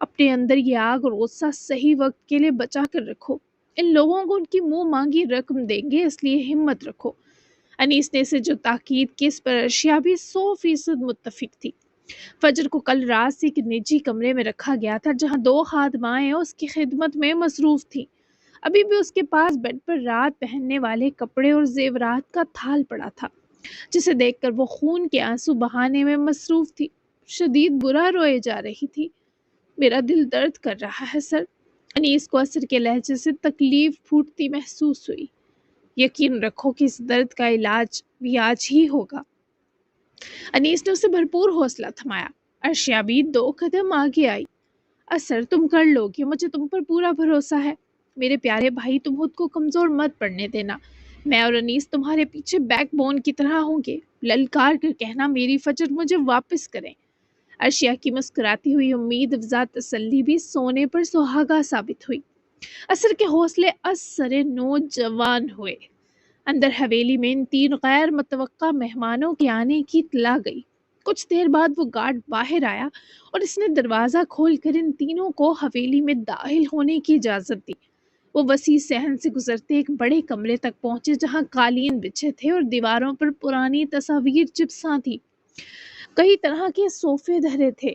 اپنے اندر یہ آگ اور غصہ صحیح وقت کے لیے بچا کر رکھو۔ ان لوگوں کو ان کی منہ مانگی رقم دیں گے، اس لیے ہمت رکھو۔ انیس نے اسے جو تاکید کی اس پر ارشیا بھی 100% متفق تھی۔ فجر کو کل رات سے ایک نجی کمرے میں رکھا گیا تھا جہاں 2 خادمائیں اس کی خدمت میں مصروف تھیں۔ ابھی بھی اس کے پاس بیڈ پر رات پہننے والے کپڑے اور زیورات کا تھال پڑا تھا جسے دیکھ کر وہ خون کے آنسو بہانے میں مصروف تھی۔ شدید برا روئے جا رہی تھی۔ میرا دل درد کر رہا ہے سر۔ انیس کو اثر کے لہجے سے تکلیف پھوٹتی محسوس ہوئی۔ یقین رکھو کہ اس درد کا علاج بھی آج ہی ہوگا۔ انیس نے اسے بھرپور حوصلہ تھمایا۔ ارشیا بھی 2 قدم آگے آئی۔ اثر تم کر لو گے، مجھے تم پر پورا بھروسہ ہے۔ میرے پیارے بھائی، تم خود کو کمزور مت پڑنے دینا۔ میں اور انیس تمہارے پیچھے بیک بون کی طرح ہوں گے۔ للکار کر کہنا میری فجر مجھے واپس کریں۔ ارشیا کی مسکراتی ہوئی امید افزا تسلی بھی سونے پر سہاگا ثابت ہوئی۔ اثر کے حوصلے از سر نوجوان ہوئے۔ اندر حویلی میں ان 3 غیر متوقع مہمانوں کے آنے کی اطلاع گئی۔ کچھ دیر بعد وہ گارڈ باہر آیا اور اس نے دروازہ کھول کر ان تینوں کو حویلی میں داخل ہونے کی اجازت دی۔ وہ وسیع صحن سے گزرتے ایک بڑے کمرے تک پہنچے جہاں قالین بچھے تھے اور دیواروں پر پرانی تصاویر چپساں تھی۔ کئی طرح کے صوفے دھرے تھے۔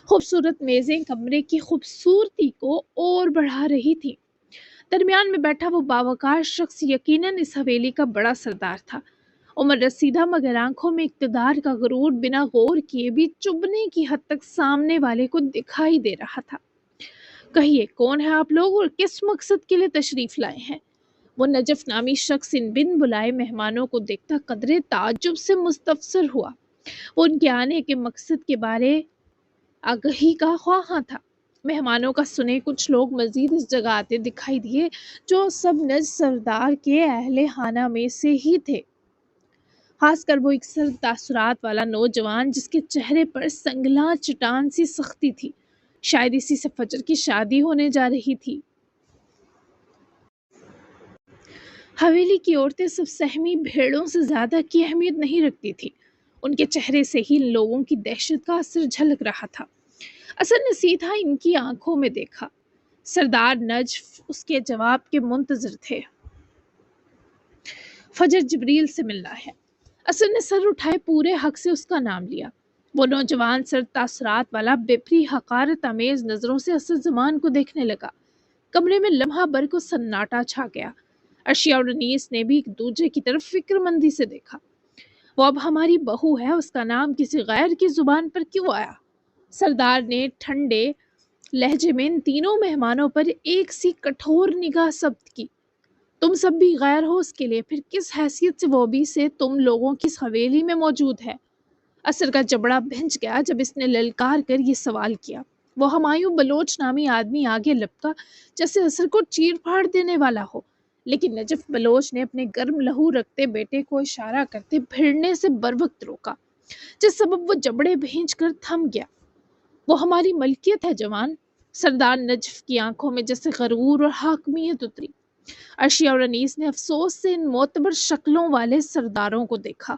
خوبصورت میزیں کمرے کی خوبصورتی کو اور بڑھا رہی تھی۔ درمیان میں بیٹھا وہ باوقار شخص یقیناً اس حویلی کا بڑا سردار تھا۔ عمر رسیدہ مگر آنکھوں میں اقتدار کا غرور بنا غور کیے بھی چبھنے کی حد تک سامنے والے کو دکھائی دے رہا تھا۔ کہیے کون ہے آپ لوگ اور کس مقصد کے لیے تشریف لائے ہیں؟ وہ نجف نامی شخص ان بن بلائے مہمانوں کو دیکھتا قدرے تعجب سے مستفسر ہوا۔ وہ ان کے آنے کے مقصد کے بارے آگہی کا خواہاں تھا۔ مہمانوں کا سنے کچھ لوگ مزید اس جگہ آتے دکھائی دیے جو سب نج سردار کے اہل خانہ میں سے ہی تھے، خاص کر وہ ایک سرد تاثرات والا نوجوان جس کے چہرے پر سنگلاں چٹان سی سختی تھی۔ شاید اسی سے فجر کی شادی ہونے جا رہی تھی۔ حویلی کی عورتیں سب سہمی بھیڑوں سے زیادہ کی اہمیت نہیں رکھتی تھی۔ ان کے چہرے سے ہی ان لوگوں کی دہشت کا اثر جھلک رہا تھا۔ اثر نے سیدھا ان کی آنکھوں میں دیکھا۔ سردار نجف اس کے جواب کے منتظر تھے۔ فجر جبریل سے ملنا ہے۔ اثر نے سر اٹھائے پورے حق سے اس کا نام لیا۔ وہ نوجوان سرد تاثرات والا بپری حقارت آمیز نظروں سے اثر زمان کو دیکھنے لگا۔ کمرے میں لمحہ بھر کو سناٹا چھا گیا۔ ارشیا اور انیس نے بھی ایک دوسرے کی طرف فکر مندی سے دیکھا۔ وہ اب ہماری بہو ہے، اس کا نام کسی غیر کی زبان پر کیوں آیا؟ سردار نے ٹھنڈے لہجے میں ان تینوں مہمانوں پر ایک سی کٹھور نگاہ ثبت کی۔ تم سب بھی غیر ہو اس کے لیے، پھر کس حیثیت سے وہ بھی سے تم لوگوں کی اس حویلی میں موجود ہے؟ اثر کا جبڑا بھنج گیا جب اس نے للکار کر یہ سوال کیا۔ وہ ہمایوں بلوچ نامی آدمی آگے لپکا جیسے اثر کو چیر پھاڑ دینے والا ہو، لیکن نجف بلوچ نے اپنے گرم لہو رکھتے بیٹے کو اشارہ کرتے بھیڑنے سے بروقت روکا، جس سبب وہ جبڑے بھینچ کر تھم گیا۔ وہ ہماری ملکیت ہے جوان۔ سردار نجف کی آنکھوں میں جیسے غرور اور حاکمیت اتری۔ ارشیا اور انیس نے افسوس سے ان معتبر شکلوں والے سرداروں کو دیکھا۔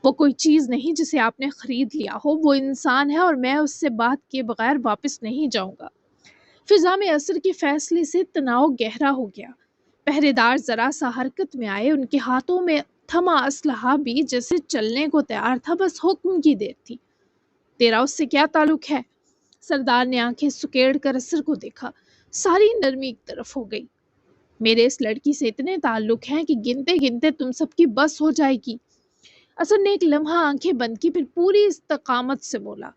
وہ کوئی چیز نہیں جسے آپ نے خرید لیا ہو، وہ انسان ہے اور میں اس سے بات کیے بغیر واپس نہیں جاؤں گا۔ فضا میں اثر کے فیصلے سے تناؤ گہرا ہو گیا۔ پہرے دار ذرا سا حرکت میں آئے، ان کے ہاتھوں میں تھما اسلحہ بھی جیسے چلنے کو تیار تھا، بس حکم کی دیر تھی۔ تیرا اس سے کیا تعلق ہے؟ سردار نے آنکھیں سکیڑ کر اثر کو دیکھا۔ ساری نرمی ایک طرف ہو گئی۔ میرے اس لڑکی سے اتنے تعلق ہیں کہ گنتے گنتے تم سب کی بس ہو جائے گی۔ اثر نے ایک لمحہ آنکھیں بند کی، پھر پوری استقامت سے بولا۔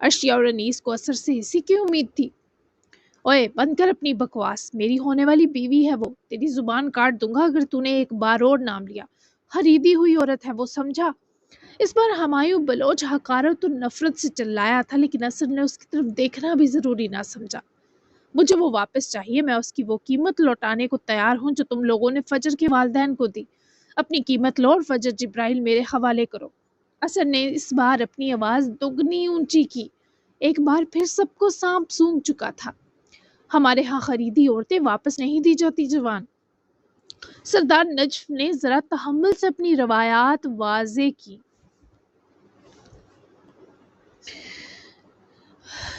ارشیا اور انیس کو اثر سے اسی کی امید تھی۔ اوئے بند کر اپنی بکواس، میری ہونے والی بیوی ہے وہ، تیری زبان کاٹ دوں گا اگر تو نے ایک بار اور نام لیا۔ خریدی ہوئی عورت ہے وہ، سمجھا؟ اس بار ہمایوں بلوچ حقارت اور نفرت سے چلایا تھا، لیکن اثر نے اس کی طرف دیکھنا بھی ضروری نہ سمجھا۔ مجھے وہ واپس چاہیے، میں اس کی وہ قیمت لوٹانے کو تیار ہوں جو تم لوگوں نے فجر کے والدین کو دی۔ اپنی قیمت لو اور فجر جبرائیل میرے حوالے کرو۔ اثر نے اس بار اپنی آواز دگنی اونچی کی۔ ایک بار پھر سب کو سانپ سونگھ چکا تھا۔ ہمارے ہاں خریدی عورتیں واپس نہیں دی جاتی جوان۔ سردار نجف نے ذرا تحمل سے اپنی روایات واضح کی۔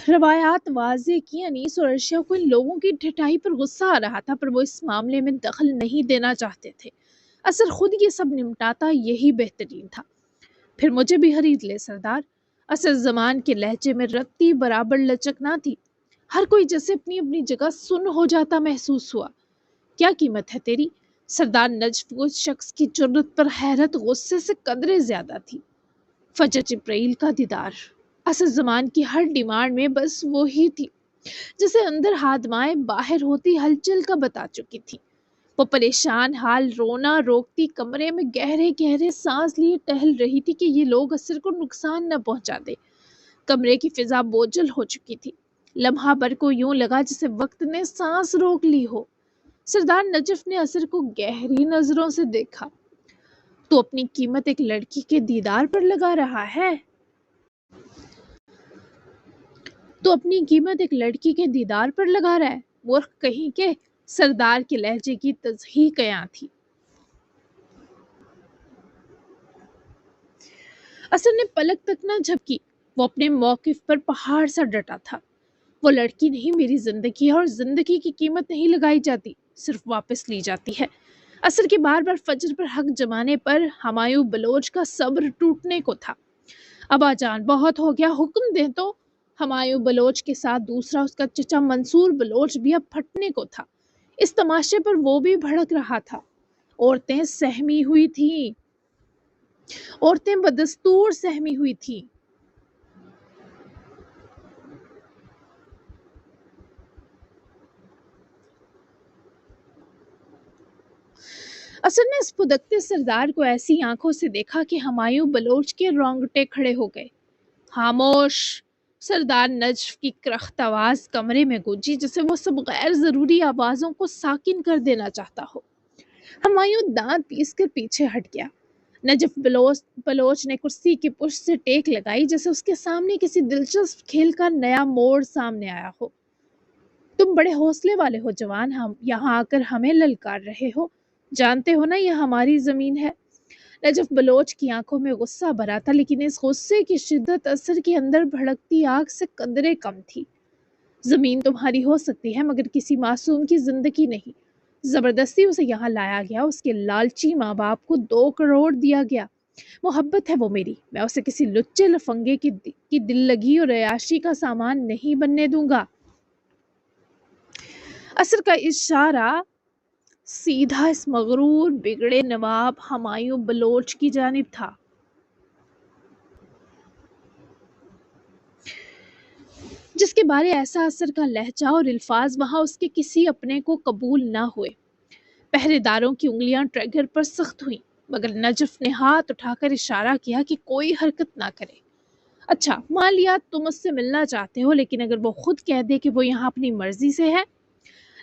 روایات واضح کی انیس اور ارشیا کو ان لوگوں کی ڈھٹائی پر غصہ آ رہا تھا، پر وہ اس معاملے میں دخل نہیں دینا چاہتے تھے۔ اثر خود یہ سب نمٹاتا یہی بہترین تھا۔ پھر مجھے بھی خرید لے سردار۔ اثر زمان کے لہجے میں رتی برابر لچک نہ تھی۔ ہر کوئی جیسے اپنی اپنی جگہ سن ہو جاتا محسوس ہوا۔ کیا قیمت ہے تیری؟ سردار نجف کو اس شخص کی جرت پر حیرت غصے سے قدرے زیادہ تھی۔ فجر جبرائیل کا دیدار۔ اصل زمان کی ہر ڈیمانڈ میں بس وہی تھی جسے اندر ہادمائیں باہر ہوتی ہلچل کا بتا چکی تھی۔ وہ پریشان حال رونا روکتی کمرے میں گہرے گہرے سانس لیے ٹہل رہی تھی کہ یہ لوگ اثر کو نقصان نہ پہنچا دے۔ کمرے کی فضا بوجھل ہو چکی تھی۔ لمحہ بھر کو یوں لگا جسے وقت نے سانس روک لی ہو۔ سردار نجف نے اثر کو گہری نظروں سے دیکھا۔ تو اپنی قیمت ایک لڑکی کے دیدار پر لگا رہا ہے؟ تو اپنی قیمت ایک لڑکی کے دیدار پر لگا رہا ہے؟ مورخ کہیں کے سردار کے لہجے کی تصحیح کیاں تھی۔ اثر نے پلک تک نہ جھپکی۔ وہ اپنے موقف پر پہاڑ سا ڈٹا تھا۔ وہ لڑکی نہیں، میری زندگی ہے، اور زندگی کی قیمت نہیں لگائی جاتی، صرف واپس لی جاتی ہے۔ اثر کے بار بار فجر پر حق جمانے پر ہمایوں بلوچ کا صبر ٹوٹنے کو تھا۔ ابا جان بہت ہو گیا، حکم دیں تو۔ ہمایوں بلوچ کے ساتھ دوسرا اس کا چچا منصور بلوچ بھی اب پھٹنے کو تھا۔ اس تماشے پر وہ بھی بھڑک رہا تھا۔ عورتیں سہمی ہوئی تھیں، عورتیں بدستور سہمی ہوئی تھیں۔ اثر نے اس پدکتے سردار کو ایسی آنکھوں سے دیکھا کہ ہمایوں بلوچ کے رونگٹے کھڑے ہو گئے۔ خاموش! سردار نجف کی کرخت آواز کمرے میں گونجی جسے وہ سب غیر ضروری آوازوں کو ساکن کر دینا چاہتا ہو۔ ہمایوں دانت پیس کر پیچھے ہٹ گیا۔ نجف بلوچ نے کرسی کی پشت سے ٹیک لگائی جیسے اس کے سامنے کسی دلچسپ کھیل کا نیا موڑ سامنے آیا ہو۔ تم بڑے حوصلے والے ہو جوان، ہم یہاں آ کر ہمیں للکار رہے ہو، جانتے ہو نا یہ ہماری زمین ہے۔ نجف بلوچ کی آنکھوں میں غصہ بھرا تھا، لیکن اس غصے کی شدت اثر کے اندر بھڑکتی آگ سے قدرے کم تھی۔ زمین تمہاری ہو سکتی ہے مگر کسی معصوم کی زندگی نہیں۔ زبردستی اسے یہاں لایا گیا، اس کے لالچی ماں باپ کو 2 کروڑ دیا گیا۔ محبت ہے وہ میری، میں اسے کسی لچے لفنگے کی دل لگی اور عیاشی کا سامان نہیں بننے دوں گا۔ اثر کا اشارہ سیدھا اس مغرور بگڑے نواب ہمایوں بلوچ کی جانب تھا۔ جس کے بارے ایسا اثر کا لہجہ اور الفاظ وہاں اس کے کسی اپنے کو قبول نہ ہوئے۔ پہرے داروں کی انگلیاں ٹریگر پر سخت ہوئیں، مگر نجف نے ہاتھ اٹھا کر اشارہ کیا کہ کوئی حرکت نہ کرے۔ اچھا مان لیا تم اس سے ملنا چاہتے ہو، لیکن اگر وہ خود کہہ دے کہ وہ یہاں اپنی مرضی سے ہے۔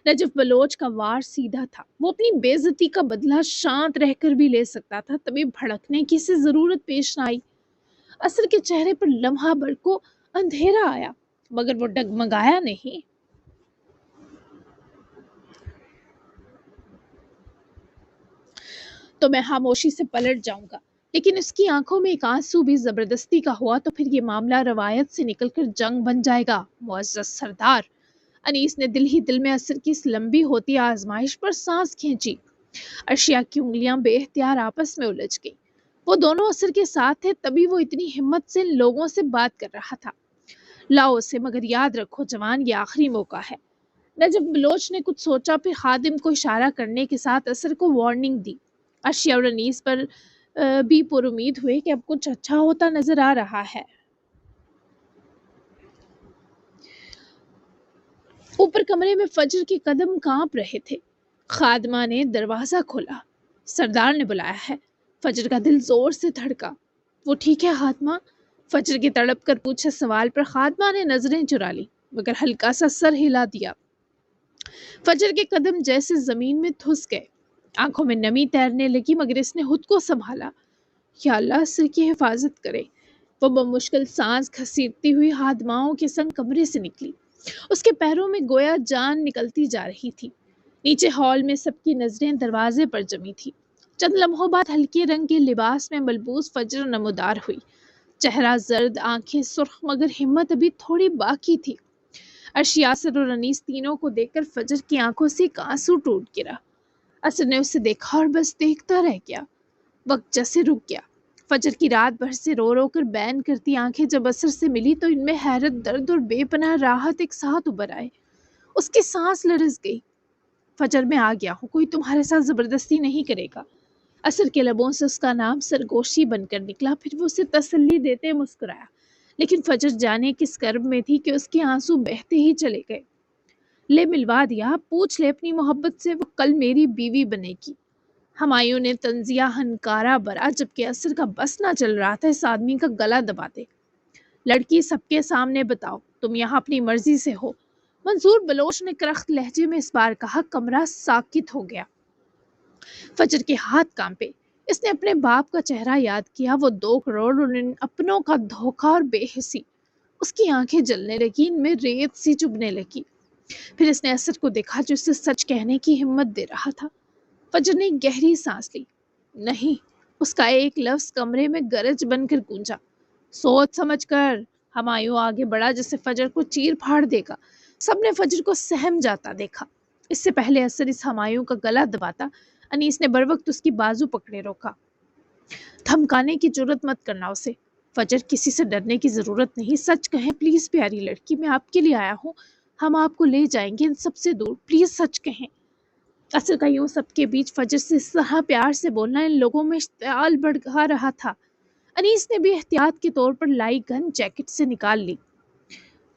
نجف بلوچ کا وار سیدھا تھا۔ وہ اپنی بے عزتی کا بدلہ شانت رہ کر بھی لے سکتا تھا، تبھی بھڑکنے کی سے ضرورت پیش نہ آئی۔ اثر کے چہرے پر لمحہ بھر کو اندھیرا آیا، مگر وہ ڈگمگایا نہیں۔ تو میں خاموشی سے پلٹ جاؤں گا، لیکن اس کی آنکھوں میں ایک آنسو بھی زبردستی کا ہوا تو پھر یہ معاملہ روایت سے نکل کر جنگ بن جائے گا۔ معزز سردار، انیس نے دل ہی دل میں اثر کی اس لمبی ہوتی آزمائش پر سانس کھینچی۔ ارشیا کی انگلیاں بے اختیار آپس میں الجھ گئی۔ وہ دونوں اثر کے ساتھ تھے، تبھی وہ اتنی ہمت سے ان لوگوں سے بات کر رہا تھا۔ لاؤ اسے، مگر یاد رکھو جوان، یہ آخری موقع ہے۔ نجف بلوچ نے کچھ سوچا، پھر خادم کو اشارہ کرنے کے ساتھ اثر کو وارننگ دی۔ ارشیا اور انیس پر بھی پر امید ہوئے کہ اب کچھ اچھا ہوتا نظر آ رہا ہے۔ اوپر کمرے میں فجر کے قدم کانپ رہے تھے۔ خادمہ نے دروازہ کھولا۔ سردار نے بلایا ہے۔ فجر کا دل زور سے دھڑکا۔ وہ ٹھیک ہے خادمہ؟ فجر کے تڑپ کر پوچھے سوال پر خادمہ نے نظریں چرا لی، مگر ہلکا سا سر ہلا دیا۔ فجر کے قدم جیسے زمین میں دھس گئے۔ آنکھوں میں نمی تیرنے لگی، مگر اس نے خود کو سنبھالا۔ یا اللہ اثر کی حفاظت کرے۔ وہ بمشکل سانس گھسیٹتی ہوئی خادماؤں کے سنگ کمرے سے نکلی۔ اس کے پیروں میں گویا جان نکلتی جا رہی تھی۔ نیچے ہال میں سب کی نظریں دروازے پر جمی تھی۔ چند لمحوں بعد ہلکے رنگ کے لباس میں ملبوس فجر نمودار ہوئی۔ چہرہ زرد، آنکھیں سرخ، مگر ہمت ابھی تھوڑی باقی تھی۔ عرشی، یاسر اور انیس تینوں کو دیکھ کر فجر کی آنکھوں سے ایک آنسو ٹوٹ گرا۔ اثر نے اسے دیکھا اور بس دیکھتا رہ گیا۔ وقت جیسے رک گیا۔ فجر کی رات بھر سے رو رو کر بین کرتی آنکھیں جب اثر سے ملی تو ان میں حیرت، درد اور بے پناہ راحت ایک ساتھ ابھر آئے۔ اس کی سانس لرز گئی۔ فجر، میں آ گیا ہوں، کوئی تمہارے ساتھ زبردستی نہیں کرے گا۔ اثر کے لبوں سے اس کا نام سرگوشی بن کر نکلا، پھر وہ اسے تسلی دیتے مسکرایا۔ لیکن فجر جانے کس کرب میں تھی کہ اس کے آنسو بہتے ہی چلے گئے۔ لے ملوا دیا، پوچھ لے اپنی محبت سے، وہ کل میری بیوی بنے گی۔ ہمایوں نے طنزیہ ہنکارا برا، جبکہ اثر کا بس نہ چل رہا تھا اس آدمی کا گلا دباتے۔ لڑکی، سب کے سامنے بتاؤ، تم یہاں اپنی مرضی سے ہو؟ منصور بلوچ نے کرخت لہجے میں اس بار کہا۔ کمرہ ساکت ہو گیا۔ فجر کے ہاتھ کانپے۔ اس نے اپنے باپ کا چہرہ یاد کیا، وہ 2 کروڑ اور ان اپنوں کا دھوکہ اور بے حسی۔ اس کی آنکھیں جلنے لگی، ان میں ریت سی چبھنے لگی۔ پھر اس نے اثر کو دیکھا جو اسے سچ کہنے کی ہمت دے رہا تھا۔ فجر نے گہری سانس لی۔ نہیں، اس کا ایک لفظ کمرے میں گرج بن کر گونجا۔ سوچ سمجھ کر۔ ہمایوں آگے بڑھا جیسے فجر کو چیر پھاڑ دے گا۔ سب نے فجر کو سہم جاتا دیکھا۔ اس سے پہلے اثر اس ہمایوں کا گلا دباتا، انیس نے بروقت اس کی بازو پکڑے روکا۔ دھمکانے کی جرات مت کرنا اسے۔ فجر، کسی سے ڈرنے کی ضرورت نہیں، سچ کہیں پلیز پیاری لڑکی، میں آپ کے لیے آیا ہوں، ہم آپ کو لے جائیں گے ان سب سے دور، پلیز سچ کہیں۔ اثر کا یوں سب کے بیچ فجر سے اس طرح پیار سے بولنا ان لوگوں میں اشتعال بڑھا رہا تھا۔ انیس نے بھی احتیاط کے طور پر لائی گن جیکٹ سے نکال لی۔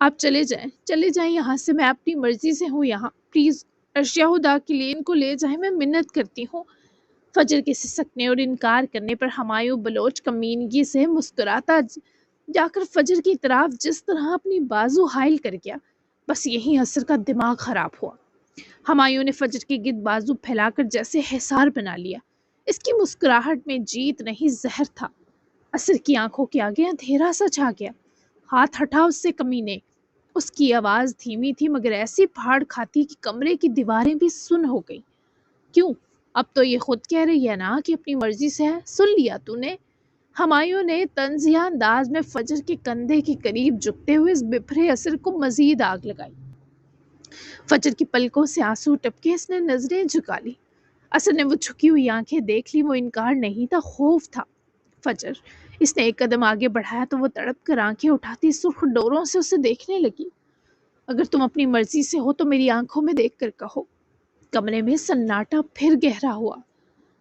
آپ چلے جائیں یہاں سے، میں اپنی مرضی سے ہوں یہاں، پلیز ارشیا خدا کے لیے ان کو لے جائیں، میں منت کرتی ہوں۔ فجر کے سسکنے اور انکار کرنے پر ہمایوں بلوچ کمینگی سے مسکراتا جا کر فجر کی طرف جس طرح اپنی بازو حائل کر گیا، بس یہی اثر کا دماغ خراب ہوا۔ ہمایوں نے فجر کے گرد بازو پھیلا کر جیسے حصار بنا لیا۔ اس کی مسکراہٹ میں جیت نہیں، زہر تھا۔ اثر کی آنکھوں کے آگے اندھیرا سا چھا گیا۔ ہاتھ ہٹا اس سے کمینے۔ اس کی آواز دھیمی تھی مگر ایسی پھاڑ کھاتی کہ کمرے کی دیواریں بھی سن ہو گئی۔ کیوں؟ اب تو یہ خود کہہ رہی ہے نا کہ اپنی مرضی سے ہے، سن لیا تو نے؟ ہمایوں نے طنزیہ انداز میں فجر کے کندھے کے قریب جھکتے ہوئے اس بپھرے اثر کو مزید آگ لگائی۔ فجر کی پلکوں سے آنسو ٹپکے، اس نے نظریں جھکا لی۔ اثر نے وہ جھکی ہوئی آنکھیں دیکھ لی، وہ انکار نہیں تھا، خوف تھا۔ فجر، اس نے ایک قدم آگے بڑھایا تو وہ تڑپ کر آنکھیں اٹھاتی سرخ ڈوروں سے اسے دیکھنے لگی۔ اگر تم اپنی مرضی سے ہو تو میری آنکھوں میں دیکھ کر کہو۔ کمرے میں سناٹا پھر گہرا ہوا۔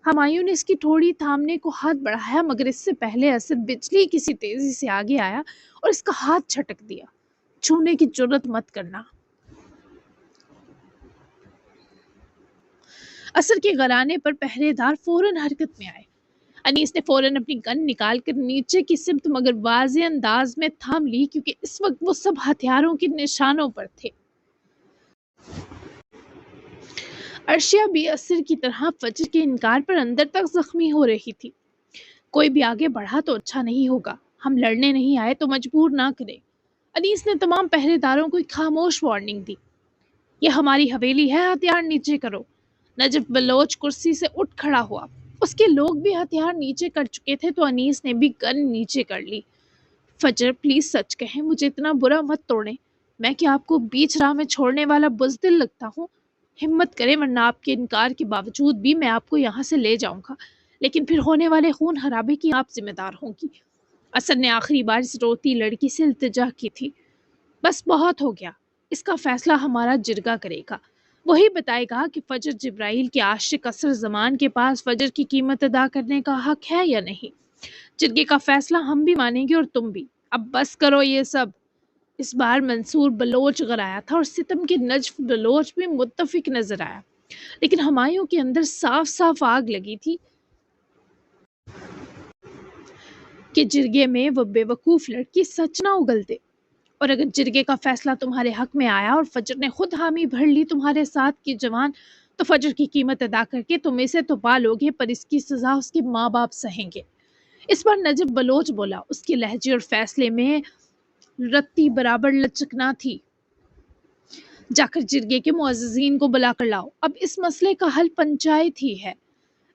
ہمایوں نے اس کی ٹھوڑی تھامنے کو ہاتھ بڑھایا مگر اس سے پہلے اثر بجلی کسی تیزی سے آگے آیا اور اس کا ہاتھ جھٹک دیا۔ چھونے کی جرات مت کرنا۔ اثر کے غرانے پر پہرے دار فوراً حرکت میں آئے۔ انیس نے فوراً اپنی گن نکال کر نیچے کی سمت مگر واضح انداز میں تھام لی، کیونکہ اس وقت وہ سب ہتھیاروں کے نشانوں پر تھے۔ ارشیا بھی اثر کی طرح فجر کے انکار پر اندر تک زخمی ہو رہی تھی۔ کوئی بھی آگے بڑھا تو اچھا نہیں ہوگا، ہم لڑنے نہیں آئے تو مجبور نہ کرے۔ انیس نے تمام پہرے داروں کو ایک خاموش وارننگ دی۔ یہ ہماری حویلی ہے، ہتھیار نیچے کرو۔ نجف بلوچ کرسی سے اٹھ کھڑا ہوا۔ اس کے لوگ بھی ہتھیار نیچے کر چکے تھے تو انیس نے بھی گن نیچے کر لی۔ فجر، پلیز سچ کہیں، مجھے اتنا برا مت توڑیں، میں کیا آپ کو بیچ راہ میں چھوڑنے والا بزدل لگتا ہوں؟ ہمت کریں ورنہ آپ کے انکار کے باوجود بھی میں آپ کو یہاں سے لے جاؤں گا، لیکن پھر ہونے والے خون خرابے کی آپ ذمہ دار ہوں گی۔ اثر نے آخری بار اس روتی لڑکی سے التجا کی تھی۔ بس بہت ہو گیا، اس کا فیصلہ ہمارا جرگہ کرے گا، وہی بتائے گا کہ فجر جبرائیل کے عاشق اثر زمان کے پاس فجر کی قیمت ادا کرنے کا حق ہے یا نہیں۔ جرگے کا فیصلہ ہم بھی مانیں گے اور تم بھی۔ اب بس کرو یہ سب۔ اس بار منصور بلوچ غرایا تھا اور ستم کے نجف بلوچ بھی متفق نظر آیا، لیکن ہمایوں کے اندر صاف صاف آگ لگی تھی کہ جرگے میں وہ بے وقوف لڑکی سچ نہ اگل دے، اور اگر جرگے کا فیصلہ تمہارے حق میں آیا اور فجر نے خود حامی بھر لی تمہارے ساتھ کی جوان، تو فجر کی قیمت ادا کر کے تم اسے تو پالو گے پر اس کی سزا اس کے ماں باپ سہیں گے۔ اس بار نجف بلوچ بولا، اس کے لہجے اور فیصلے میں رتی برابر لچک نہ تھی۔ جا کر جرگے کے معززین کو بلا کر لاؤ، اب اس مسئلے کا حل پنچایت ہی ہے۔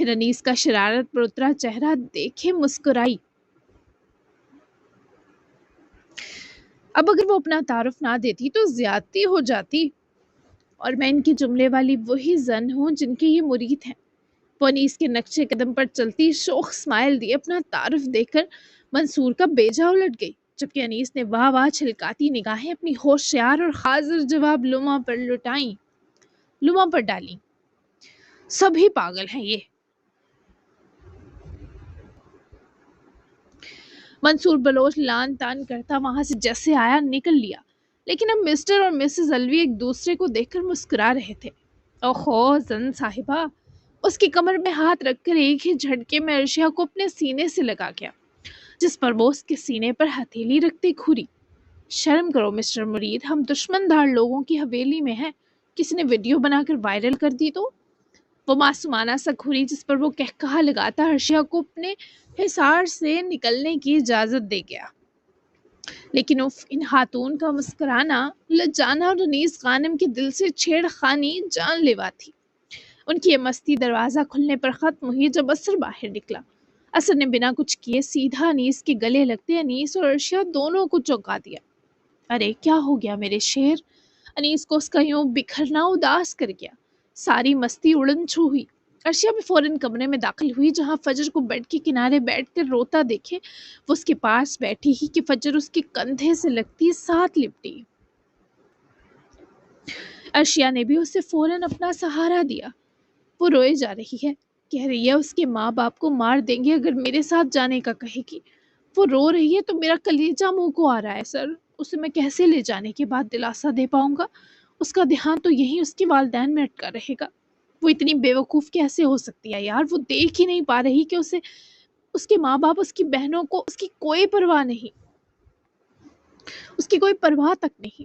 پھر انیس کا شرارت پر اترا چہرہ دیکھے مسکرائی۔ اب اگر وہ اپنا تعارف نہ دیتی تو زیادتی ہو جاتی، اور میں ان کے جملے والی وہی زن ہوں جن کے یہ مرید ہیں۔ وہ انیس کے نقشے قدم پر چلتی شوخ اسمائل دیے اپنا تعارف دے کر منصور کا بیجا الٹ گئی، جبکہ انیس نے واہ واہ چھلکاتی نگاہیں اپنی ہوشیار اور حاضر جواب لما پر ڈالیں۔ سبھی پاگل ہیں یہ۔ منصور بلوچ لان تان کرتا وہاں سے جیسے آیا نکل لیا، لیکن اب مسٹر اور مسز الوی ایک دوسرے کو دیکھ کر مسکرا رہے تھے۔ اوہو زن صاحبہ، اس کی کمر میں ہاتھ رکھ کر ایک ہی جھٹکے میں ارشیا کو اپنے سینے سے لگا گیا، جس پر وہ اس کے سینے پر ہتھیلی رکھتے گھوری۔ شرم کرو مسٹر مرید، ہم دشمن دھار لوگوں کی حویلی میں ہیں، کسی نے ویڈیو بنا کر وائرل کر دی تو؟ وہ معصومانہ سا گھوری، جس پر وہ کہا لگاتا ارشیا کو اپنے حصار سے نکلنے کی اجازت دے گیا۔ لیکن ان خاتون کا مسکرانا، لجانا اور انیس خانم کے دل سے چھیڑ خانی جان لیوا تھی۔ ان کی یہ مستی دروازہ کھلنے پر ختم ہوئی جب اثر باہر نکلا۔ اثر نے بنا کچھ کیے سیدھا انیس کے گلے لگتے انیس اور ارشیا دونوں کو چونکا دیا۔ ارے کیا ہو گیا میرے شیر؟ انیس کو اس کا یوں بکھرنا اداس کر گیا۔ ساری مستی اڑن چھو ہوئی۔ ارشیا بھی فوراً کمرے میں داخل ہوئی، جہاں فجر کو بیڈ کے کنارے بیٹھ کر روتا دیکھے وہ اس کے پاس بیٹھی ہی کہ فجر اس کے کندھے سے لگتی ساتھ لپٹی۔ ارشیا نے بھی اسے فوراً اپنا سہارا دیا۔ وہ روئے جا رہی ہے، کہہ رہی ہے اس کے ماں باپ کو مار دیں گے اگر میرے ساتھ جانے کا کہے گی۔ وہ رو رہی ہے تو میرا کلیجہ منہ کو آ رہا ہے سر، اسے میں کیسے لے جانے کے بعد دلاسا دے پاؤں گا؟ اس کا دھیان تو یہی اس کے والدین میں اٹکا رہے گا۔ وہ اتنی بے وقوف کیسے ہو سکتی ہے یار؟ وہ دیکھ ہی نہیں پا رہی کہ اسے اس کے ماں باپ، اس کی بہنوں کو اس کی کوئی پرواہ نہیں، اس کی کوئی پرواہ تک نہیں۔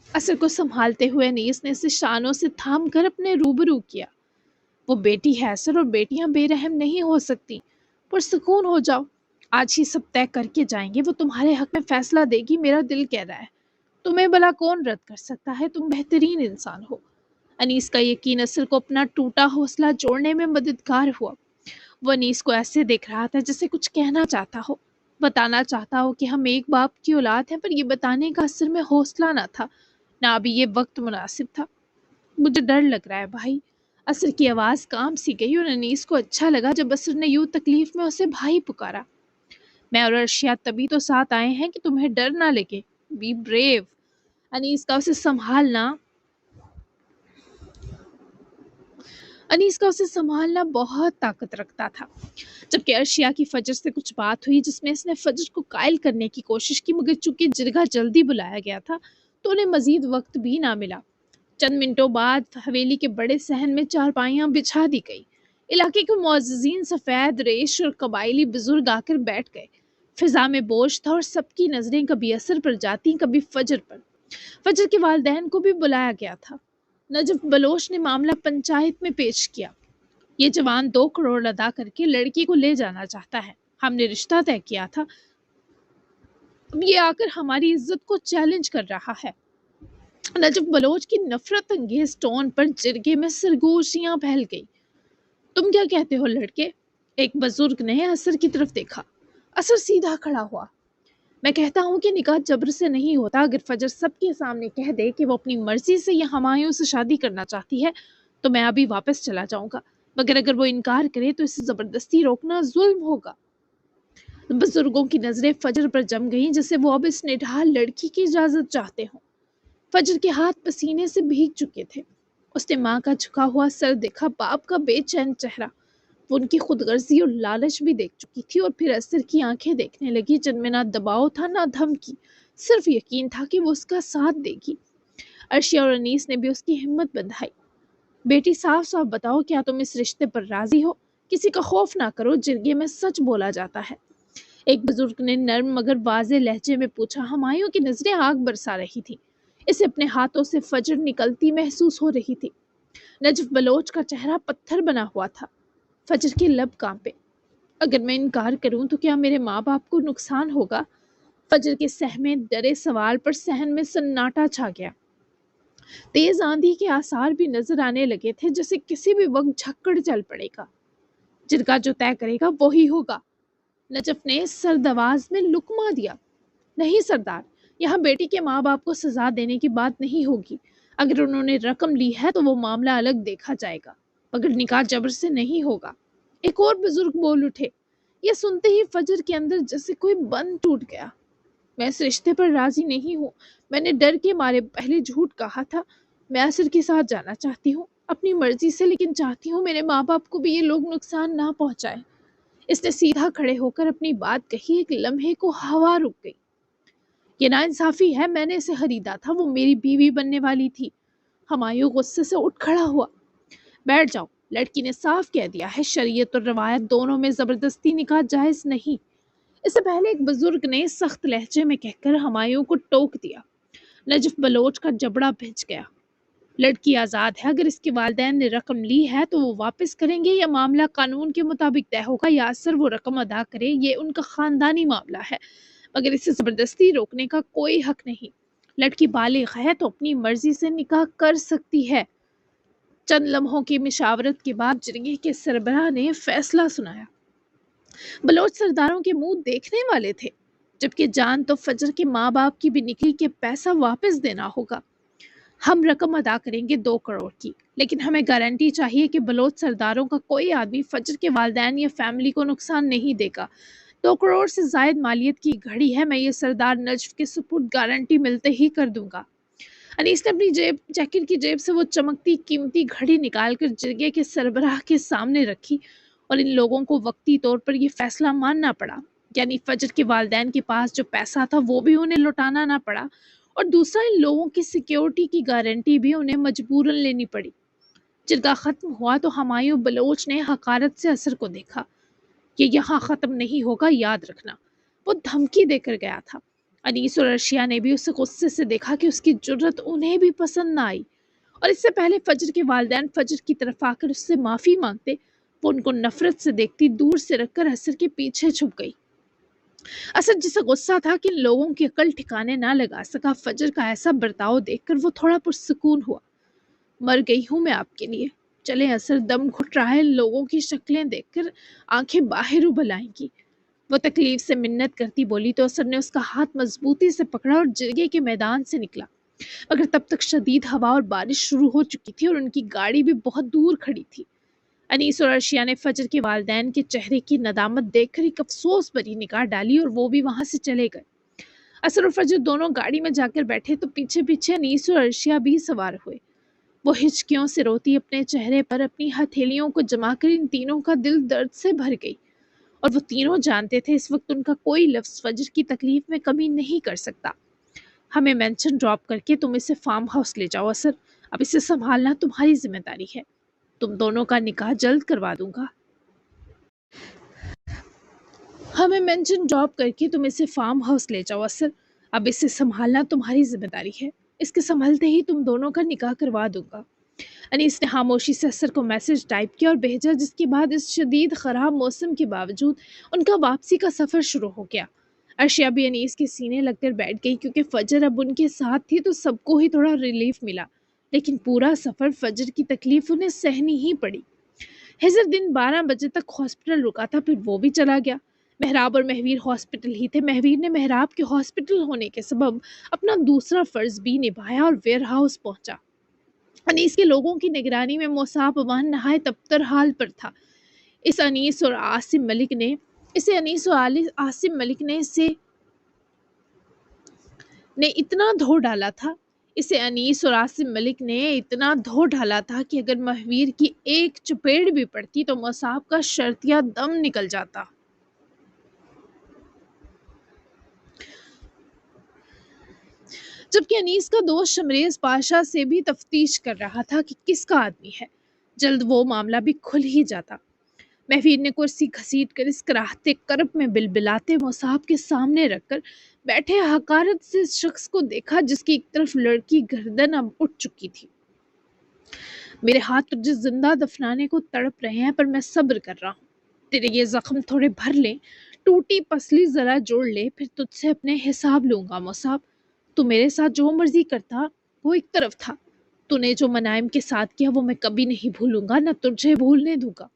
اثر کو سنبھالتے ہوئے انیس نے اسے شانوں سے تھام کر اپنے روبرو کیا۔ وہ بیٹی ہے سر، اور بیٹیاں بے رحم نہیں ہو سکتی۔ پرسکون ہو جاؤ، آج ہی سب طے کر کے جائیں گے، وہ تمہارے حق میں فیصلہ دے گی، میرا دل کہہ رہا ہے۔ تمہیں بھلا کون رد کر سکتا ہے؟ تم بہترین انسان ہو۔ انیس کا یقین اثر کو اپنا ٹوٹا حوصلہ جوڑنے میں مددگار ہوا۔ وہ انیس کو ایسے دیکھ رہا تھا جیسے کچھ کہنا چاہتا ہو، بتانا چاہتا ہو کہ ہم ایک باپ کی اولاد ہیں، پر یہ بتانے کا اثر میں حوصلہ نہ تھا، نہ ابھی یہ وقت مناسب تھا۔ مجھے ڈر لگ رہا ہے بھائی۔ اثر کی آواز کام سی گئی اور انیس کو اچھا لگا جب اثر نے یوں تکلیف میں اسے بھائی پکارا۔ میں اور ارشیا تبھی تو ساتھ آئے ہیں کہ تمہیں ڈر نہ لگے۔ Be brave. انیس کا اسے سنبھالنا بہت طاقت رکھتا تھا۔ جبکہ ارشیا کی فجر سے کچھ بات ہوئی جس میں اس نے فجر کو قائل کرنے کی کوشش کی، مگر چونکہ جرگہ جلدی بلایا گیا تھا تو انہیں مزید وقت بھی نہ ملا۔ چند منٹوں بعد حویلی کے بڑے صحن میں چارپائیاں بچھا دی گئی۔ علاقے کے معززین سفید ریش اور قبائلی بزرگ آ کر بیٹھ گئے۔ فضا میں بوجھ تھا اور سب کی نظریں کبھی اثر پر جاتی، کبھی فجر پر۔ فجر کے والدین کو بھی بلایا گیا تھا۔ نجف بلوچ نے معاملہ پنچایت میں پیش کیا۔ یہ جوان 2 کروڑ ادا کر کے لڑکی کو لے جانا چاہتا ہے۔ ہم نے رشتہ طے کیا تھا، اب یہ آ کر ہماری عزت کو چیلنج کر رہا ہے۔ نجف بلوچ کی نفرت انگیز ٹون پر جرگے میں سرگوشیاں پھیل گئی۔ تم کیا کہتے ہو لڑکے؟ ایک بزرگ نے اثر کی طرف دیکھا۔ اثر سیدھا کھڑا ہوا۔ میں کہتا ہوں کہ نکاح جبر سے نہیں ہوتا۔ اگر فجر سب کے سامنے کہہ دے کہ وہ اپنی مرضی سے یا ہمایوں سے شادی کرنا چاہتی ہے تو میں ابھی واپس چلا جاؤں گا، مگر اگر وہ انکار کرے تو اسے زبردستی روکنا ظلم ہوگا۔ بزرگوں کی نظریں فجر پر جم گئیں جیسے وہ اب اس نڈھال لڑکی کی اجازت چاہتے ہوں۔ فجر کے ہاتھ پسینے سے بھیگ چکے تھے۔ اس نے ماں کا جھکا ہوا سر دیکھا، باپ کا بے چین چہرہ۔ وہ ان کی خود غرضی اور لالچ بھی دیکھ چکی تھی، اور پھر اثر کی آنکھیں دیکھنے لگی جن میں نہ دباؤ تھا نہ دھمکی، صرف یقین تھا کہ وہ اس کا ساتھ دے گی۔ ارشیا اور انیس نے بھی اس کی ہمت بندھائی۔ بیٹی صاف صاف بتاؤ، کیا تم اس رشتے پر راضی ہو؟ کسی کا خوف نہ کرو، جرگے میں سچ بولا جاتا ہے۔ ایک بزرگ نے نرم مگر واضح لہجے میں پوچھا۔ ہمایوں کی نظریں آگ برسا رہی تھی، اسے اپنے ہاتھوں سے فجر نکلتی محسوس ہو رہی تھی۔ نجف بلوچ کا چہرہ پتھر بنا ہوا تھا، فجر کے لب کانپے۔ اگر میں انکار کروں تو کیا میرے ماں باپ کو نقصان ہوگا؟ فجر کے سہمے ڈرے سوال پر صحن میں سناٹا چھا گیا۔ تیز آندھی کے آثار بھی نظر آنے لگے تھے، جیسے کسی بھی وقت جھکڑ چل پڑے گا۔ جرگا جو طے کرے گا وہی ہوگا۔ نجف نے سرد آواز میں لکما دیا۔ نہیں سردار، یہاں بیٹی کے ماں باپ کو سزا دینے کی بات نہیں ہوگی۔ اگر انہوں نے رقم لی ہے تو وہ معاملہ الگ دیکھا جائے گا، مگر نکاح جبر سے نہیں ہوگا۔ ایک اور بزرگ بول اٹھے۔ یہ سنتے ہی فجر کے اندر جیسے کوئی بند ٹوٹ گیا۔ میں اس رشتے پر راضی نہیں ہوں۔ میں نے ڈر کے مارے پہلے جھوٹ کہا تھا۔ میں اسر کے ساتھ جانا چاہتی ہوں اپنی مرضی سے، لیکن چاہتی ہوں میرے ماں باپ کو بھی یہ لوگ نقصان نہ پہنچائیں۔ اس نے سیدھا کھڑے ہو کر اپنی بات کہی۔ ایک لمحے کو ہوا رک گئی۔ یہ ناانصافی ہے، میں نے اسے خریدا تھا، وہ میری بیوی بننے والی تھی۔ ہمایوں غصے سے اٹھ کھڑا ہوا۔ بیٹھ جاؤ، لڑکی نے صاف کہہ دیا ہے شریعت اور روایت دونوں میں زبردستی نکاح جائز نہیں۔ اس سے پہلے ایک بزرگ نے سخت لہجے میں کہہ کر ہمایوں کو ٹوک دیا۔ نجف بلوچ کا جبڑا بھنج گیا۔ لڑکی آزاد ہے، اگر اس کے والدین نے رقم لی ہے تو وہ واپس کریں گے یا معاملہ قانون کے مطابق طے ہوگا، یا اثر وہ رقم ادا کرے، یہ ان کا خاندانی معاملہ ہے، مگر اسے زبردستی روکنے کا کوئی حق نہیں۔ لڑکی بالغ ہے تو اپنی مرضی سے نکاح کر سکتی ہے۔ چند لمحوں کی مشاورت کے بعد جرگے کے سربراہ نے فیصلہ سنایا۔ بلوچ سرداروں کے منہ دیکھنے والے تھے، جبکہ جان تو فجر کے ماں باپ کی بھی نکلی کہ پیسہ واپس دینا ہوگا۔ ہم رقم ادا کریں گے 2 کروڑ کی، لیکن ہمیں گارنٹی چاہیے کہ بلوچ سرداروں کا کوئی آدمی فجر کے والدین یا فیملی کو نقصان نہیں دے گا۔ 2 کروڑ سے زائد مالیت کی گھڑی ہے، میں یہ سردار نجف کے سپرد گارنٹی ملتے ہی کر دوں گا۔ انیس نے اپنی جیکٹ کی جیب سے وہ چمکتی قیمتی گھڑی نکال کر جرگے کے سربراہ کے سامنے رکھی، اور ان لوگوں کو وقتی طور پر یہ فیصلہ ماننا پڑا، یعنی فجر کے والدین کے پاس جو پیسہ تھا وہ بھی انہیں لوٹانا نہ پڑا، اور دوسرا ان لوگوں کی سیکیورٹی کی گارنٹی بھی انہیں مجبوراً لینی پڑی۔ جرگہ ختم ہوا تو ہمایوں بلوچ نے حقارت سے اثر کو دیکھا۔ یہ یہاں ختم نہیں ہوگا، یاد رکھنا۔ وہ دھمکی دے کر گیا تھا۔ انیس اور ارشیا نے بھی اسے غصے سے دیکھا کہ اس کی جرت انہیں بھی پسند نہ آئی، اور اس سے پہلے فجر کے والدین فجر کی طرف آ کر اس سے معافی مانگتے، وہ ان کو نفرت سے دیکھتی دور سے رکھ کر اثر کے پیچھے چھپ گئی۔ اثر جسے غصہ تھا کہ ان لوگوں کی عقل ٹھکانے نہ لگا سکا، فجر کا ایسا برتاؤ دیکھ کر وہ تھوڑا پرسکون ہوا۔ مر گئی ہوں میں آپ کے لیے، چلیں۔ اثر دم گھٹ رہا ہے، لوگوں کی شکلیں دیکھ کر آنکھیں باہر ابل آئیں گی۔ وہ تکلیف سے منت کرتی بولی تو اثر نے اس کا ہاتھ مضبوطی سے پکڑا اور جرگے کے میدان سے نکلا، مگر تب تک شدید ہوا اور بارش شروع ہو چکی تھی اور ان کی گاڑی بھی بہت دور کھڑی تھی۔ انیس اور ارشیا نے فجر کے والدین کے چہرے کی ندامت دیکھ کر ایک افسوس بھری نگاہ ڈالی اور وہ بھی وہاں سے چلے گئے۔ اثر اور فجر دونوں گاڑی میں جا کر بیٹھے تو پیچھے پیچھے انیس اور ارشیا بھی سوار ہوئے۔ وہ ہچکیوں سے روتی اپنے چہرے پر اپنی ہتھیلیوں کو جما کر ان تینوں کا دل درد سے بھر گئی، اور وہ تینوں جانتے تھے اس وقت ان کا کوئی لفظ فجر کی تکلیف میں کمی نہیں کر سکتا۔ ہمیں مینشن ڈراپ کر کے تم اسے فارم ہاؤس لے جاؤ اثر، اب اسے سنبھالنا تمہاری ذمہ داری ہے۔ تم دونوں کا نکاح جلد کروا دوں گا۔ ہمیں مینشن ڈراپ کر کے تم اسے فارم ہاؤس لے جاؤ اثر، اب اسے سنبھالنا تمہاری ذمہ داری ہے۔ اس کے سنبھلتے ہی تم دونوں کا نکاح کروا دوں گا۔ انیس نے خاموشی سے اثر کو میسج ٹائپ کیا اور بھیجا، جس کے بعد اس شدید خراب موسم کے باوجود ان کا واپسی کا سفر شروع ہو گیا۔ ارشیا بھی انیس کے سینے لگ کر بیٹھ گئی، کیونکہ فجر اب ان کے ساتھ تھی تو سب کو ہی تھوڑا ریلیف ملا، لیکن پورا سفر فجر کی تکلیف انہیں سہنی ہی پڑی۔ ہجر دن 12 بجے تک ہاسپٹل رکا تھا، پھر وہ بھی چلا گیا۔ محراب اور مہویر ہاسپٹل ہی تھے۔ مہویر نے محراب کے ہاسپٹل ہونے کے سبب اپنا دوسرا فرض بھی نبھایا اور ویئر ہاؤس پہنچا۔ انیس کے لوگوں کی نگرانی میں مصعب امان نہایت ابتر حال پر تھا۔ اسے انیس اور عاصم ملک نے اتنا دھو ڈالا تھا کہ اگر مہویر کی ایک چپیڑ بھی پڑتی تو مصعب کا شرطیہ دم نکل جاتا۔ جبکہ انیس کا دوست شمریز پاشا سے بھی تفتیش کر رہا تھا کہ کس کا آدمی ہے، جلد وہ معاملہ بھی کھل ہی جاتا۔ مہویر نے کرسی گھسیٹ کر اس کراہتے کرب میں بلبلاتے مصعب کے سامنے رکھ کر بیٹھے حقارت سے اس شخص کو دیکھا جس کی ایک طرف لڑکی گردن اب اٹھ چکی تھی۔ میرے ہاتھ تجھے زندہ دفنانے کو تڑپ رہے ہیں، پر میں صبر کر رہا ہوں۔ تیرے یہ زخم تھوڑے بھر لیں، ٹوٹی پسلی ذرا جوڑ لے، پھر تجھ سے اپنے حساب لوں گا مصعب۔ تو میرے ساتھ جو مرضی کرتا وہ ایک طرف تھا، تو نے جو منائم کے ساتھ کیا وہ میں کبھی نہیں بھولوں گا، نہ تجھے بھولنے دوں گا۔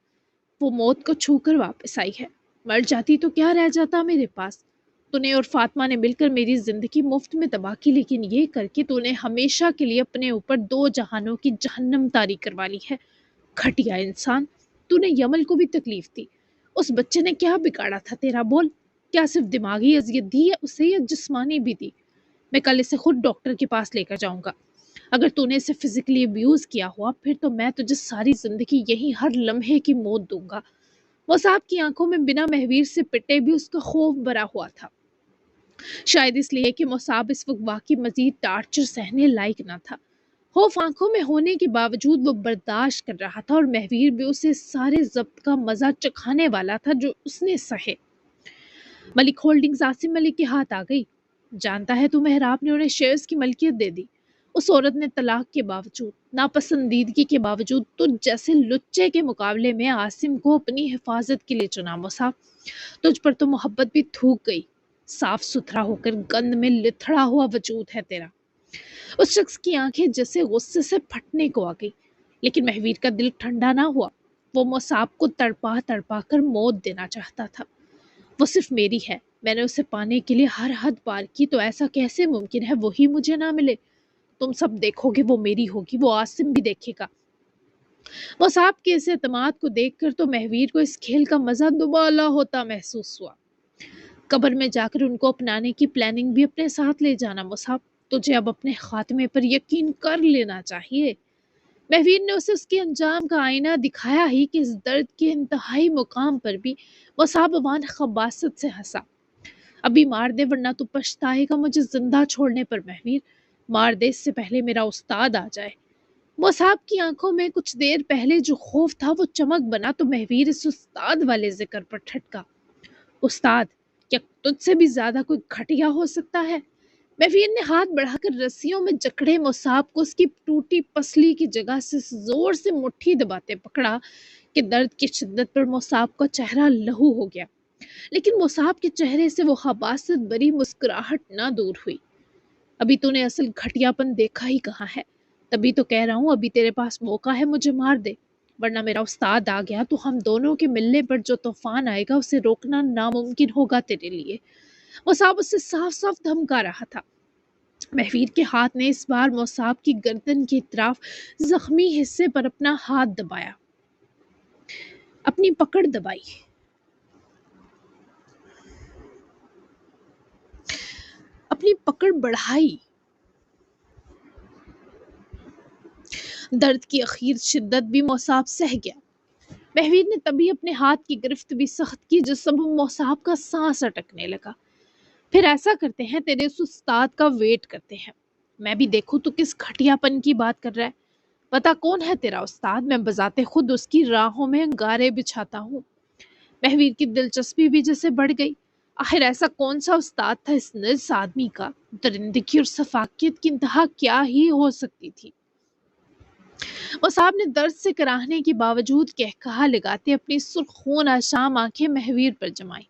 وہ موت کو چھو کر واپس آئی ہے، مر جاتی تو کیا رہ جاتا میرے پاس۔ تونے اور فاطمہ نے مل کر میری زندگی مفت میں تباہ کی، لیکن یہ کر کے تونے ہمیشہ کے لیے اپنے اوپر 2 جہانوں کی جہنم تاری کروا لی ہے۔ گھٹیا انسان، تونے یمل کو بھی تکلیف دی۔ اس بچے نے کیا بگاڑا تھا تیرا؟ بول، کیا صرف دماغی اذیت دی ہے اسے یا جسمانی بھی دی؟ میں کل اسے خود ڈاکٹر کے پاس لے کر جاؤں گا۔ اگر تو نے اسے فزیکلی ابیوز کیا ہوا پھر تو میں تجھے ساری زندگی یہی ہر لمحے کی موت دوں گا۔ مصعب کی آنکھوں میں بنا مہویر سے پٹے بھی اس کا خوف بھرا ہوا تھا، شاید اس لیے کہ مصعب اس وقت واقعی مزید ٹارچر سہنے لائق نہ تھا۔ خوف آنکھوں میں ہونے کے باوجود وہ برداشت کر رہا تھا، اور مہویر بھی اسے سارے ضبط کا مزہ چکھانے والا تھا جو اس نے سہے۔ ملک ہولڈنگز عاصم ملک کے ہاتھ آ گئی۔ جانتا ہے تو محراب نے انہیں شیئرز کی ملکیت دے دی۔ اس عورت نے طلاق کے باوجود، ناپسندیدگی کے باوجود تجھ جیسے لچے کے مقابلے میں عاصم کو اپنی حفاظت کے لیے چنا۔ مصعب، تجھ پر تو محبت بھی تھوک گئی۔ صاف ستھرا ہو کر گند میں لتھڑا ہوا وجود ہے تیرا۔ اس شخص کی آنکھیں جیسے غصے سے پھٹنے کو آ گئی، لیکن مہویر کا دل ٹھنڈا نہ ہوا۔ وہ مصعب کو تڑپا تڑپا کر موت دینا چاہتا تھا۔ وہ صرف میری ہے، میں نے اسے پانے کے لیے ہر حد پار کی، تو ایسا کیسے ممکن ہے وہی مجھے نہ ملے؟ تم سب دیکھو گے وہ میری ہوگی، وہ عاصم بھی دیکھے گا۔ مصعب کے اس اعتماد کو دیکھ کر تو مہویر کو اس کھیل کا مزہ دوبالا ہوتا محسوس ہوا۔ قبر میں جا کر ان کو اپنانے کی پلاننگ بھی اپنے ساتھ لے جانا مصعب، تجھے اب اپنے خاتمے پر یقین کر لینا چاہیے۔ مہویر نے اسے اس کے انجام کا آئینہ دکھایا ہی کہ اس درد کے انتہائی مقام پر بھی مصعب عوان خباثت سے ہنسا۔ ابھی مار دے ورنہ تو پچھتائے گا مجھے زندہ چھوڑنے پر مہویر، مار دے اس سے پہلے میرا استاد آ جائے۔ مصعب کی آنکھوں میں کچھ دیر پہلے جو خوف تھا وہ چمک بنا تو مہویر اس استاد والے ذکر پر ٹھٹکا۔ استاد؟ کیا تجھ سے بھی زیادہ کوئی گھٹیا ہو سکتا ہے؟ مہویر نے ہاتھ بڑھا کر رسیوں میں جکڑے مصعب کو اس کی ٹوٹی پسلی کی جگہ سے زور سے مٹھی دباتے پکڑا کہ درد کی شدت پر مصعب کا چہرہ لہو ہو گیا، لیکن مصعب کے چہرے سے وہ خباثت بری مسکراہٹ نہ دور ہوئی۔ ابھی تو نے اصل گھٹیا پن دیکھا ہی کہاں ہے، تبھی تو کہہ رہا ہوں ابھی تیرے پاس موقع ہے مجھے مار دے، ورنہ میرا استاد آ گیا تو ہم دونوں کے ملنے پر جو طوفان آئے گا اسے روکنا ناممکن ہوگا تیرے لیے۔ مصعب اس سے صاف صاف دھمکا رہا تھا۔ مہویر کے ہاتھ نے اس بار مصعب کی گردن کی اطراف زخمی حصے پر اپنا ہاتھ دبایا، اپنی پکڑ دبائی، اپنی پکڑ بڑھائی۔ درد کی اخیر شدت بھی مصعب سہ گیا۔ مہویر نے تبھی اپنے ہاتھ کی گرفت بھی سخت کی جس سبب مصعب کا سانس اٹکنے لگا۔ پھر ایسا کرتے ہیں، تیرے اس استاد کا ویٹ کرتے ہیں، میں بھی دیکھوں تو کس گھٹیا پن کی بات کر رہا ہے۔ پتا کون ہے تیرا استاد؟ میں بذات خود اس کی راہوں میں انگارے بچھاتا ہوں۔ مہویر کی دلچسپی بھی جیسے بڑھ گئی۔ آخر ایسا کون سا استاد تھا اس نجس آدمی کا؟ درندگی اور سفاکیت کی انتہا کیا ہی ہو سکتی تھی؟ مصعب نے درد سے کراہنے کے باوجود کہا لگاتے اپنی سرخ خون آشام آنکھیں مہویر پر جمائیں۔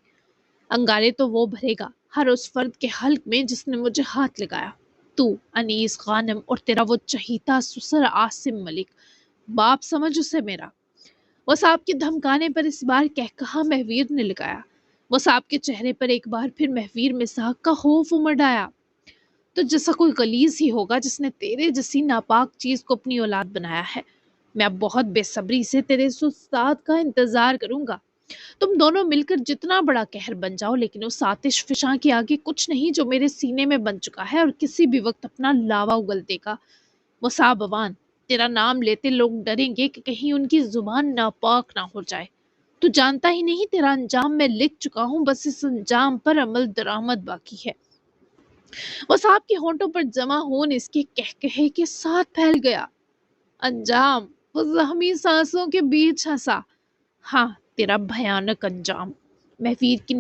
انگارے تو وہ بھرے گا ہر اس فرد کے حلق میں جس نے مجھے ہاتھ لگایا، تو انیس غانم اور تیرا وہ چہیتا سسر عاصم ملک، باپ سمجھ اسے میرا۔ مصعب کے دھمکانے پر اس بار کہا مہویر نے لگایا۔ مصعب کے چہرے پر ایک بار پھر مہویر مسحاق کا خوف امڈ آیا۔ تو جیسا کوئی غلیظ ہی ہوگا جس نے تیرے جیسی ناپاک چیز کو اپنی اولاد بنایا ہے۔ میں اب بہت بے صبری سے تیرے اس استاد کا انتظار کروں گا۔ تم دونوں مل کر جتنا بڑا قہر بن جاؤ، لیکن اس آتش فشاں کے آگے کچھ نہیں جو میرے سینے میں بن چکا ہے اور کسی بھی وقت اپنا لاوا اگل دے گا۔ مصعب عوان، تیرا نام لیتے لوگ ڈریں گے کہ کہیں ان کی زبان ناپاک نہ ہو جائے۔ تو جانتا ہی نہیں تیرا انجام میں لکھ چکا ہوں، بس اس انجام پر عمل درآمد باقی ہے۔ مصعب کے ہونٹوں پر جمع خون اس کے کہکہے کے ساتھ پھیل گیا۔ انجام؟ وہ زخمی سانسوں کے بیچ ہنسا۔ ہاں، تیرا بھیانک انجام۔ مہویر کی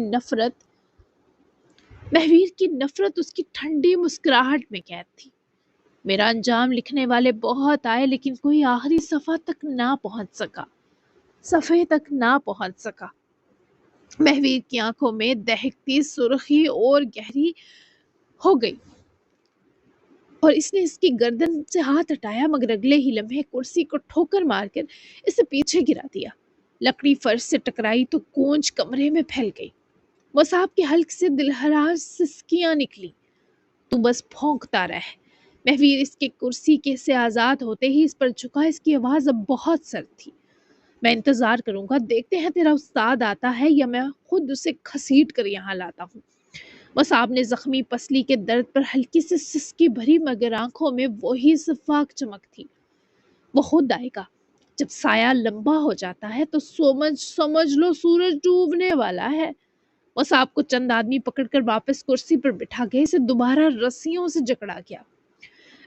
نفرت اس کی ٹھنڈی مسکراہٹ میں قید تھی۔ میرا انجام لکھنے والے بہت آئے لیکن کوئی آخری صفحہ تک نہ پہنچ سکا۔ مہویر کی آنکھوں میں دہکتی سرخی اور گہری ہو گئی اور اس نے اس کی گردن سے ہاتھ ہٹایا، مگر اگلے ہی لمحے کرسی کو ٹھوکر مار کر اسے پیچھے گرا دیا۔ لکڑی فرش سے ٹکرائی تو گونج کمرے میں پھیل گئی۔ مصعب کے حلق سے دلہرا سسکیاں نکلی۔ تو بس پھونکتا رہ۔ مہویر اس کے کرسی کے سے آزاد ہوتے ہی اس پر جھکا۔ اس کی آواز اب بہت سرد تھی۔ میں انتظار کروں گا، دیکھتے ہیں تیرا استاد آتا ہے یا میں خود اسے گھسیٹ کر یہاں لاتا ہوں۔ مصعب نے زخمی پسلی کے درد پر ہلکی سے سسکی بھری مگر آنکھوں میں وہی شفاف چمک تھی۔ وہ خود آئے گا۔ جب سایہ لمبا ہو جاتا ہے تو سمجھ لو سورج ڈوبنے والا ہے۔ مصعب کو چند آدمی پکڑ کر واپس کرسی پر بٹھا گئے، اسے دوبارہ رسیوں سے جکڑا گیا۔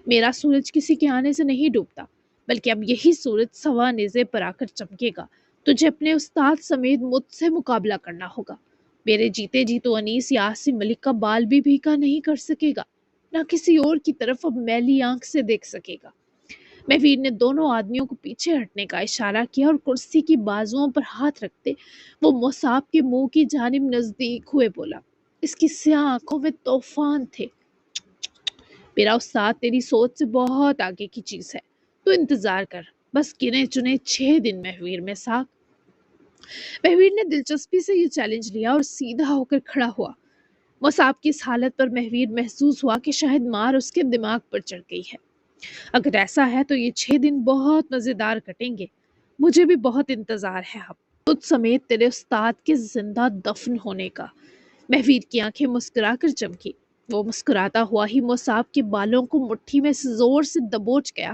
میرا سورج کسی کے آنے سے نہیں ڈوبتا، بلکہ اب یہی سورج سوا نیزے پر آ کر چمکے گا۔ تجھے اپنے استاد سمیت مجھ سے مقابلہ کرنا ہوگا۔ میرے جیتے جی تو انیس یا عاصم ملک کا بال بھی بھیکا نہیں کر سکے گا، نہ کسی اور کی طرف اب میلی آنکھ سے دیکھ سکے گا۔ مہویر نے دونوں آدمیوں کو پیچھے ہٹنے کا اشارہ کیا اور کرسی کی بازوؤں پر ہاتھ رکھتے وہ مصعب کے منہ کی جانب نزدیک ہوئے بولا۔ اس کی سیاہ آنکھوں میں طوفان تھے۔ میرا استاد تیری سوچ سے بہت آگے کی چیز ہے، تو انتظار کر، بس گنے چنے 6 دن مہویر میں ساکھ۔ مہویر نے دلچسپی سے یہ چیلنج لیا اور سیدھا ہو کر کھڑا ہوا۔ مصعب کی اس حالت پر مہویر محسوس ہوا کہ شاید مار اس کے دماغ پر چڑھ گئی ہے۔ اگر ایسا ہے تو یہ 6 دن بہت مزیدار کٹیں گے۔ مجھے بھی بہت انتظار ہے اب، تجھ سمیت تیرے استاد کے زندہ دفن ہونے کا۔ مہویر کی آنکھیں مسکرا کر چمکی۔ وہ مسکراتا ہوا ہی مصعب کے بالوں کو مٹھی میں زور سے دبوچ گیا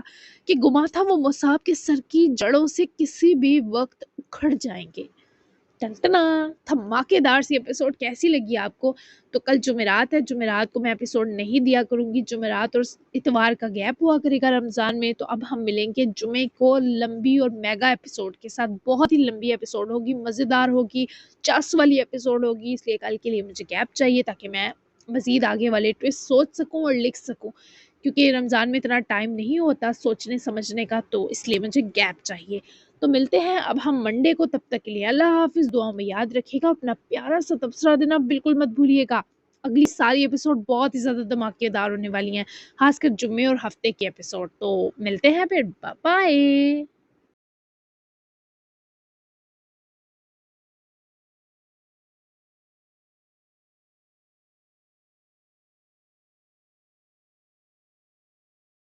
کہ گما تھا وہ مصعب کے سر کی جڑوں سے کسی بھی وقت اکھڑ جائیں گے۔ ٹنٹنا دھماکے دار سی ایپیسوڈ کیسی لگی آپ کو؟ تو کل جمعرات ہے، جمعرات کو میں ایپیسوڈ نہیں دیا کروں گی، جمعرات اور اتوار کا گیپ ہوا کرے گا رمضان میں، تو اب ہم ملیں گے جمعے کو لمبی اور میگا ایپیسوڈ کے ساتھ۔ بہت ہی لمبی ایپیسوڈ ہوگی، مزیدار ہوگی، چس والی ایپیسوڈ ہوگی، اس لیے کل کے لیے مجھے گیپ چاہیے تاکہ میں مزید آگے والے ٹویسٹ سوچ سکوں اور لکھ سکوں، کیونکہ رمضان میں اتنا ٹائم نہیں ہوتا سوچنے سمجھنے کا، تو اس لیے مجھے گیپ چاہیے۔ تو ملتے ہیں اب ہم منڈے کو، تب تک کے لیے اللہ حافظ، دعاؤں میں یاد رکھیے گا، اپنا پیارا سا تبصرہ دینا بالکل مت بھولیے گا۔ اگلی ساری ایپیسوڈ بہت ہی زیادہ دھماکے دار ہونے والی ہیں، خاص کر جمعے اور ہفتے کی ایپیسوڈ۔ تو ملتے ہیں پھر، بائے۔